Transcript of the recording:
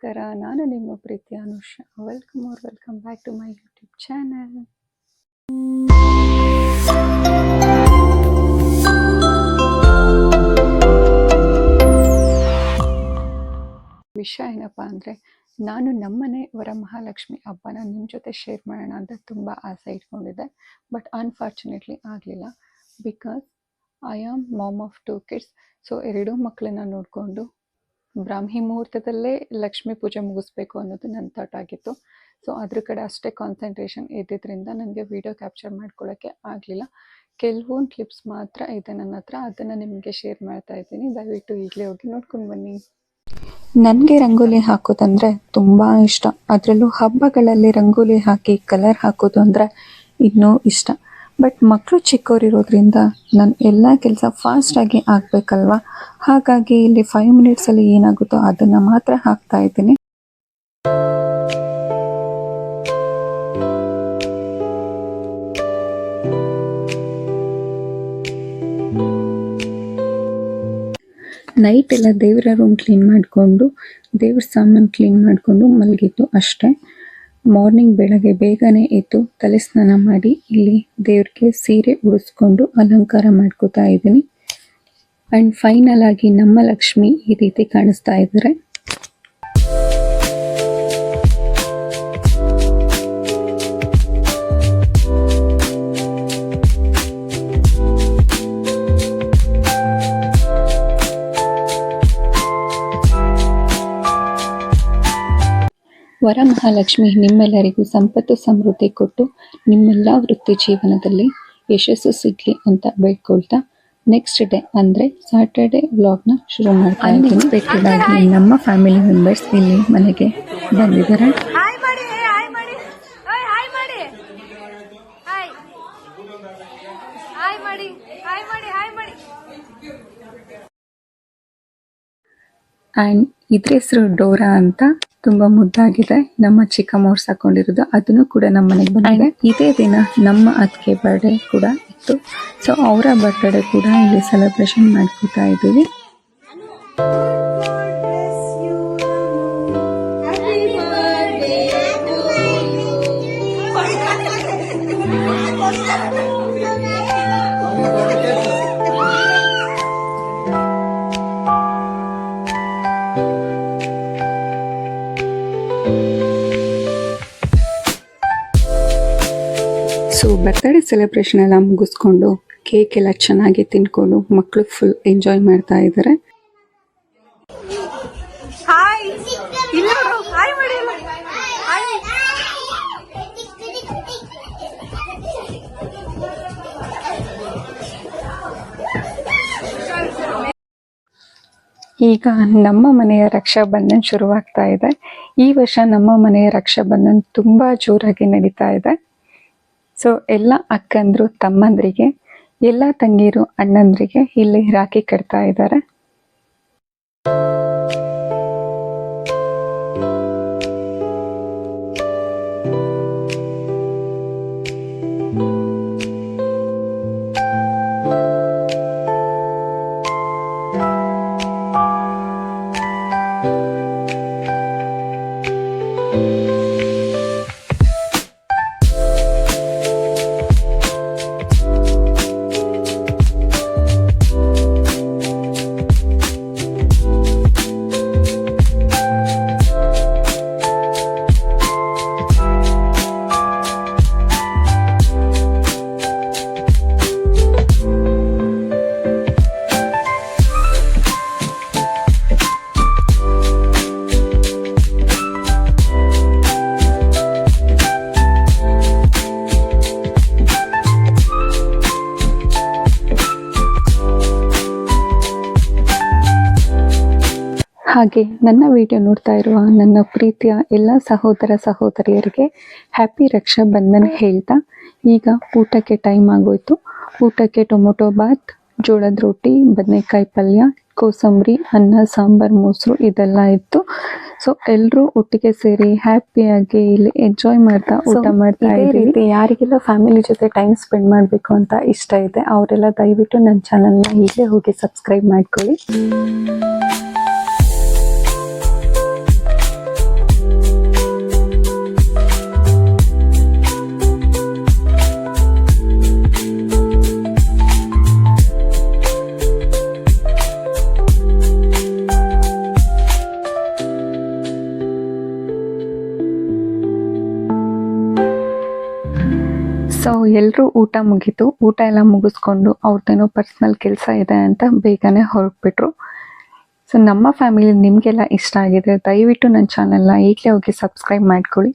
ನಮಸ್ಕಾರ, ನಾನು ನಿಮ್ಮ ಪ್ರೀತಿಯ Anusha. Welcome back to my YouTube channel. ವಿಷಯ ಏನಪ್ಪ ಅಂದರೆ, ನಾನು ನಮ್ಮನೆ ವರಮಹಾಲಕ್ಷ್ಮಿ ಹಬ್ಬನ ನಿಮ್ಮ ಜೊತೆ ಶೇರ್ ಮಾಡೋಣ ಅಂತ ತುಂಬ ಆಸೆ ಇಟ್ಕೊಂಡಿದ್ದೆ. ಬಟ್ ಅನ್ಫಾರ್ಚುನೇಟ್ಲಿ ಆಗಲಿಲ್ಲ. Because I am mom of 2 kids. So 2 ಮಕ್ಕಳನ್ನ ನೋಡಿಕೊಂಡು ಬ್ರಾಹ್ಮಿ ಮುಹೂರ್ತದಲ್ಲೇ ಲಕ್ಷ್ಮೀ ಪೂಜೆ ಮುಗಿಸ್ಬೇಕು ಅನ್ನೋದು ನನ್ನ ಥಾಟ್ ಆಗಿತ್ತು. ಸೊ ಅದ್ರ ಕಡೆ ಅಷ್ಟೇ ಕಾನ್ಸಂಟ್ರೇಷನ್ ಇದ್ದಿದ್ದರಿಂದ ನನಗೆ ವಿಡಿಯೋ ಕ್ಯಾಪ್ಚರ್ ಮಾಡ್ಕೊಳ್ಳೋಕ್ಕೆ ಆಗಲಿಲ್ಲ. ಕೆಲವೊಂದು ಕ್ಲಿಪ್ಸ್ ಮಾತ್ರ ಇದೆ ನನ್ನ ಹತ್ರ, ಅದನ್ನು ನಿಮಗೆ ಶೇರ್ ಮಾಡ್ತಾ ಇದ್ದೀನಿ. ದಯವಿಟ್ಟು ಈಗಲೇ ಹೋಗಿ ನೋಡ್ಕೊಂಡು ಬನ್ನಿ. ನನಗೆ ರಂಗೋಲಿ ಹಾಕೋದಂದರೆ ತುಂಬ ಇಷ್ಟ. ಅದರಲ್ಲೂ ಹಬ್ಬಗಳಲ್ಲಿ ರಂಗೋಲಿ ಹಾಕಿ ಕಲರ್ ಹಾಕೋದು ಅಂದರೆ ಇನ್ನೂ ಇಷ್ಟ. ಬಟ್ ಮಕ್ಕಳು ಚಿಕ್ಕವರಿರೋದ್ರಿಂದ ನಾನು ಎಲ್ಲ ಕೆಲಸ ಫಾಸ್ಟಾಗಿ ಆಗಬೇಕಲ್ವ, ಹಾಗಾಗಿ ಇಲ್ಲಿ 5 ಮಿನಿಟ್ಸಲ್ಲಿ ಏನಾಗುತ್ತೋ ಅದನ್ನು ಮಾತ್ರ ಹಾಕ್ತಾ ಇದ್ದೀನಿ. ನೈಟ್ ಎಲ್ಲ ದೇವರ ರೂಮ್ ಕ್ಲೀನ್ ಮಾಡಿಕೊಂಡು ದೇವ್ರ ಸಾಮಾನು ಕ್ಲೀನ್ ಮಾಡಿಕೊಂಡು ಮಲಗಿದ್ದು ಅಷ್ಟೇ. ಮಾರ್ನಿಂಗ್ ಬೆಳಗ್ಗೆ ಬೇಗನೆ ಎದ್ದು ತಲೆ ಸ್ನಾನ ಮಾಡಿ ಇಲ್ಲಿ ದೇವ್ರಿಗೆ ಸೀರೆ ಉಡಿಸ್ಕೊಂಡು ಅಲಂಕಾರ ಮಾಡ್ಕೋತಾ ಇದ್ದೀನಿ. ಆ್ಯಂಡ್ ಫೈನಲ್ ಆಗಿ ನಮ್ಮ ಲಕ್ಷ್ಮಿ ಈ ರೀತಿ ಕಾಣಿಸ್ತಾ ಇದ್ದಾರೆ. ವರಮಹಾಲಕ್ಷ್ಮಿ ನಿಮ್ಮೆಲ್ಲರಿಗೂ ಸಂಪತ್ತು ಸಮೃದ್ಧಿ ಕೊಟ್ಟು ನಿಮ್ಮೆಲ್ಲ ವೃತ್ತಿ ಜೀವನದಲ್ಲಿ ಯಶಸ್ಸು ಸಿಗಲಿ ಅಂತ ಬೇಡ್ಕೊಳ್ತಾ ನೆಕ್ಸ್ಟ್ ಡೇ ಅಂದರೆ ಸ್ಯಾಟರ್ಡೆ ವ್ಲಾಗ್ನ ಶುರು ಮಾಡ್ತಾ ಇದ್ದೀನಿ. ಅನ್ಎಕ್ಸ್ಪೆಕ್ಟೆಡ್ ಆಗಿ ನಮ್ಮ ಫ್ಯಾಮಿಲಿ ಮೆಂಬರ್ಸ್ ಇಲ್ಲಿ ಮನೆಗೆ ಬಂದಿದ್ದಾರೆ. ಆ್ಯಂಡ್ ಇದ್ರ ಹೆಸರು ಡೋರಾ ಅಂತ, ತುಂಬ ಮುದ್ದಾಗಿದೆ. ನಮ್ಮ ಚಿಕ್ಕಮ್ಮವ್ರು ಸಾಕೊಂಡಿರೋದು, ಅದನ್ನು ಕೂಡ ನಮ್ಮ ಮನೆಗೆ ಬಂದಿದೆ. ಇದೇ ದಿನ ನಮ್ಮ ಅತ್ತಿಗೆ ಬರ್ಡೇ ಕೂಡ ಇತ್ತು. ಸೊ ಅವರ ಬರ್ತ್ಡೇ ಕೂಡ ಇಲ್ಲಿ ಸೆಲೆಬ್ರೇಷನ್ ಮಾಡ್ಕೋತಾ ಇದ್ದೀವಿ. ಸೊ ಬರ್ತ್ಡೇ ಸೆಲೆಬ್ರೇಷನ್ ಎಲ್ಲ ಮುಗಿಸ್ಕೊಂಡು ಕೇಕ್ ಎಲ್ಲ ಚೆನ್ನಾಗಿ ತಿನ್ಕೊಂಡು ಮಕ್ಕಳು ಫುಲ್ ಎಂಜಾಯ್ ಮಾಡ್ತಾ ಇದ್ದಾರೆ. ಈಗ ನಮ್ಮ ಮನೆಯ ರಕ್ಷಾಬಂಧನ್ ಶುರುವಾಗ್ತಾ ಇದೆ. ಈ ವರ್ಷ ನಮ್ಮ ಮನೆಯ ರಕ್ಷಾಬಂಧನ್ ತುಂಬ ಜೋರಾಗಿ ನಡೀತಾ ಇದೆ. ಸೊ ಎಲ್ಲ ಅಕ್ಕಂದ್ರು ತಮ್ಮಂದ್ರಿಗೆ, ಎಲ್ಲ ತಂಗಿರು ಅಣ್ಣಂದ್ರಿಗೆ ಇಲ್ಲಿ ರಾಖಿ ಕಟ್ತಾ ಇದ್ದಾರೆ. ಹಾಗೆ ನನ್ನ ವಿಡಿಯೋ ನೋಡ್ತಾ ಇರುವ ನನ್ನ ಪ್ರೀತಿಯ ಎಲ್ಲ ಸಹೋದರ ಸಹೋದರಿಯರಿಗೆ ಹ್ಯಾಪಿ ರಕ್ಷಾಬಂಧನ್ ಹೇಳ್ತಾ, ಈಗ ಊಟಕ್ಕೆ ಟೈಮ್ ಆಗೋಯ್ತು. ಊಟಕ್ಕೆ ಟೊಮೊಟೊ ಬಾತ್, ಜೋಳದ ರೊಟ್ಟಿ, ಬದನೆಕಾಯಿ ಪಲ್ಯ, ಕೋಸಂಬರಿ, ಅನ್ನ, ಸಾಂಬಾರ್, ಮೊಸರು ಇದೆಲ್ಲ ಇತ್ತು. ಸೊ ಎಲ್ಲರೂ ಒಟ್ಟಿಗೆ ಸೇರಿ ಹ್ಯಾಪಿಯಾಗಿ ಇಲ್ಲಿ ಎಂಜಾಯ್ ಮಾಡ್ತಾ ಊಟ ಮಾಡ್ತಾ ಇದ್ದೀವಿ. ಯಾರಿಗೆಲ್ಲ ಫ್ಯಾಮಿಲಿ ಜೊತೆ ಟೈಮ್ ಸ್ಪೆಂಡ್ ಮಾಡಬೇಕು ಅಂತ ಇಷ್ಟ ಇದೆ ಅವರೆಲ್ಲ ದಯವಿಟ್ಟು ನನ್ನ ಚಾನಲ್ನ ಈಗಲೇ ಹೋಗಿ ಸಬ್ಸ್ಕ್ರೈಬ್ ಮಾಡ್ಕೊಳ್ಳಿ. ಸೊ ಎಲ್ಲರೂ ಊಟ ಮುಗೀತು. ಊಟ ಎಲ್ಲ ಮುಗಿಸ್ಕೊಂಡು ಅವ್ರದ್ದೇನೋ ಪರ್ಸ್ನಲ್ ಕೆಲಸ ಇದೆ ಅಂತ ಬೇಗನೆ ಹೊರಟ್ಬಿಟ್ರು. ಸೊ ನಮ್ಮ ಫ್ಯಾಮಿಲಿ ನಿಮಗೆಲ್ಲ ಇಷ್ಟ ಆಗಿದೆ, ದಯವಿಟ್ಟು ನನ್ನ ಚಾನಲ್ನ ಈಗಲೇ ಹೋಗಿ ಸಬ್ಸ್ಕ್ರೈಬ್ ಮಾಡ್ಕೊಳ್ಳಿ.